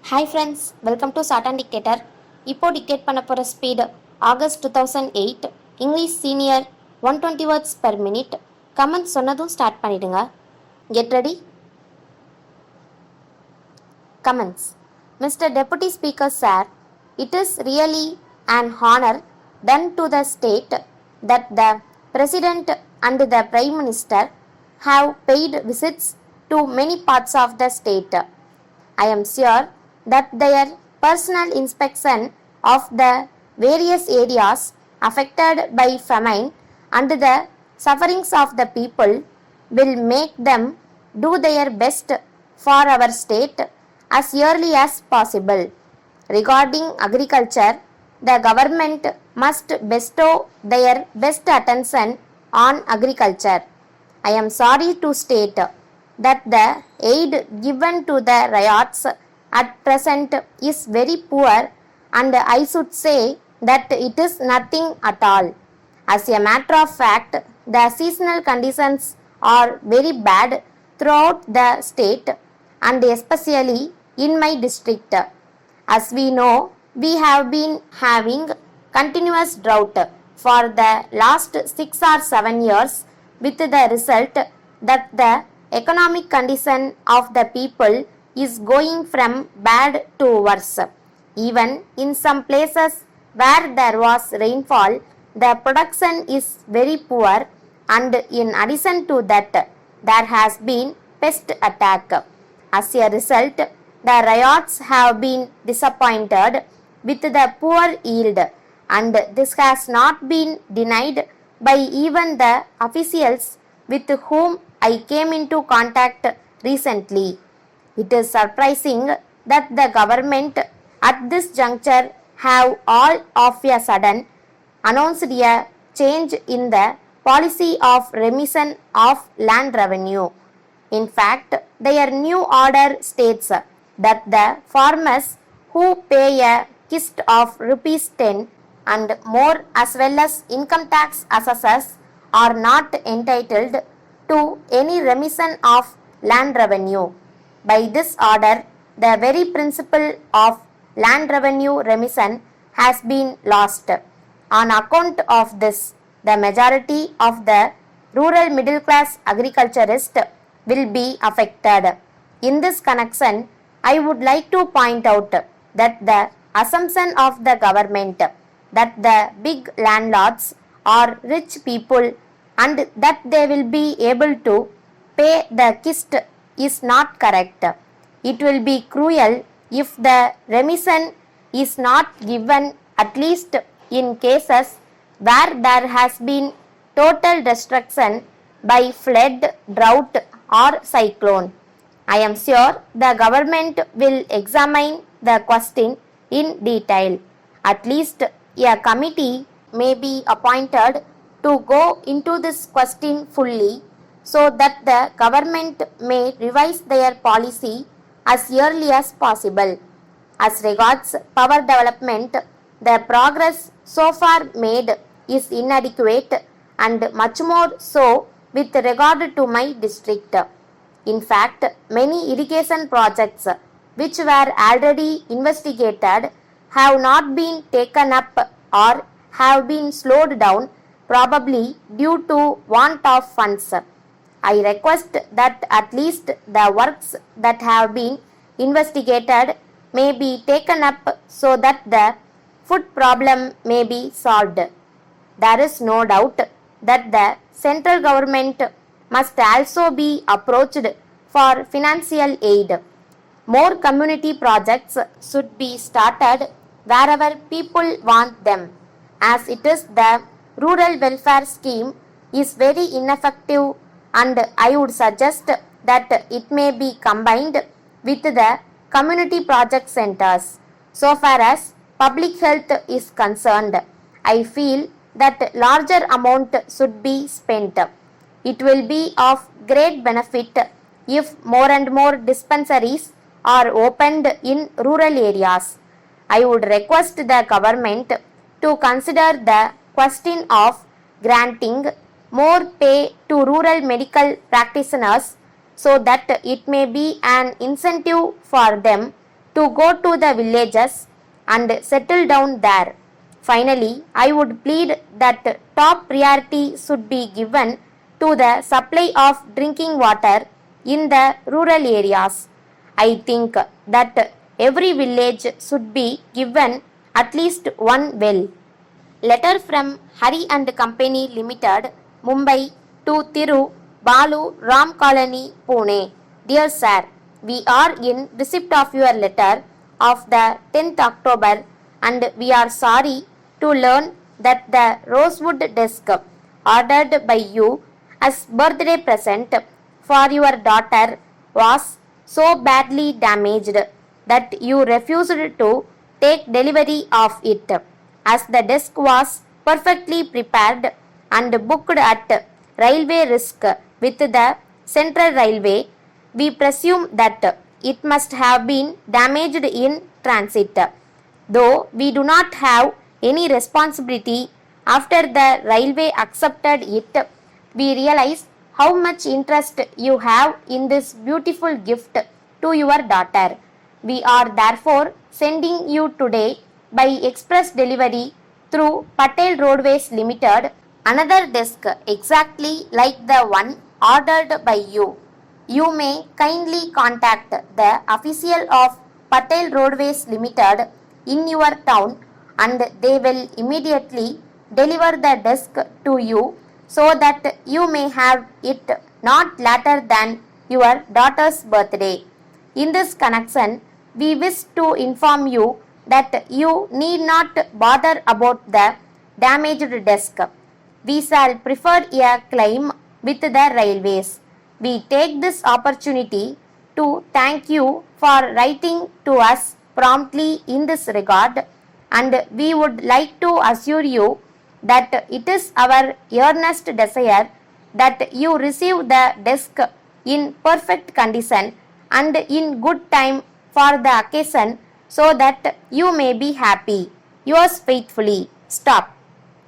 Hi friends, welcome to சாட்டன் dictator. இப்போ dictate பண்ண போகிற speed August 2008 English senior 120 words per minute. Commence சொன்னதும் ஸ்டார்ட் பண்ணிடுங்க. Get ready. Commence. Mister deputy speaker sir, it is really an honor done to the state that the President and the Prime Minister have paid visits to many parts of the state. I am sure that their personal inspection of the various areas affected by famine and the sufferings of the people will make them do their best for our state as early as possible. Regarding agriculture, the government must bestow their best attention on agriculture. I am sorry to state that the aid given to the riots at present is very poor, and I should say that it is nothing at all. As a matter of fact, the seasonal conditions are very bad throughout the state and especially in my district. As we know, we have been having continuous drought for the last 6 or 7 years, with the result that the economic condition of the people is going from bad to worse. Even in some places where there was rainfall, the production is very poor, and in addition to that, there has been pest attack. As a result, the riots have been disappointed with the poor yield, and this has not been denied by even the officials with whom I came into contact recently. It is surprising that the government at this juncture have all of a sudden announced a change in the policy of remission of land revenue. In fact, their new order states that the farmers who pay a kist of rupees 10 and more as well as income tax assessors are not entitled to any remission of land revenue. By this order, the very principle of land revenue remission has been lost. On account of this, the majority of the rural middle class agriculturist will be affected. In this connection, I would like to point out that the assumption of the government that the big landlords are rich people and that they will be able to pay the kist is not correct. It will be cruel if the remission is not given, at least in cases where there has been total destruction by flood, drought or cyclone. I am sure the government will examine the question in detail. At least a committee may be appointed to go into this question fully, so that the government may revise their policy as early as possible. As regards power development, the progress so far made is inadequate, and much more so with regard to my district. In fact, many irrigation projects which were already investigated have not been taken up or have been slowed down, probably due to want of funds. I request that at least the works that have been investigated may be taken up so that the food problem may be solved. There is no doubt that the central government must also be approached for financial aid. More community projects should be started wherever people want them, as it is the rural welfare scheme is very ineffective, and I would suggest that it may be combined with the community project centers. So far as public health is concerned, I feel that larger amount should be spent. It will be of great benefit if more and more dispensaries are opened in rural areas. I would request the government to consider the question of granting more pay to rural medical practitioners, so that it may be an incentive for them to go to the villages and settle down there. Finally, I would plead that top priority should be given to the supply of drinking water in the rural areas. I think that every village should be given at least one well. Letter from Hari and Company Limited, Mumbai to Thiru Balu Ram Colony, Pune. Dear Sir, we are in receipt of your letter of the 10th October and we are sorry to learn that the rosewood desk ordered by you as birthday present for your daughter was so badly damaged that you refused to take delivery of it. As the desk was perfectly prepared and booked at railway risk with the Central Railway, we presume that it must have been damaged in transit. Though we do not have any responsibility after the railway accepted it, we realize how much interest you have in this beautiful gift to your daughter. We are therefore sending you today by express delivery through Patel Roadways Limited another desk exactly like the one ordered by you. You may kindly contact the official of Patel Roadways Limited in your town and they will immediately deliver the desk to you so that you may have it not later than your daughter's birthday. In this connection, we wish to inform you that you need not bother about the damaged desk. We shall prefer a claim with the railways. We take this opportunity to thank you for writing to us promptly in this regard, and we would like to assure you that it is our earnest desire that you receive the desk in perfect condition and in good time for the occasion so that you may be happy. Yours faithfully. Stop.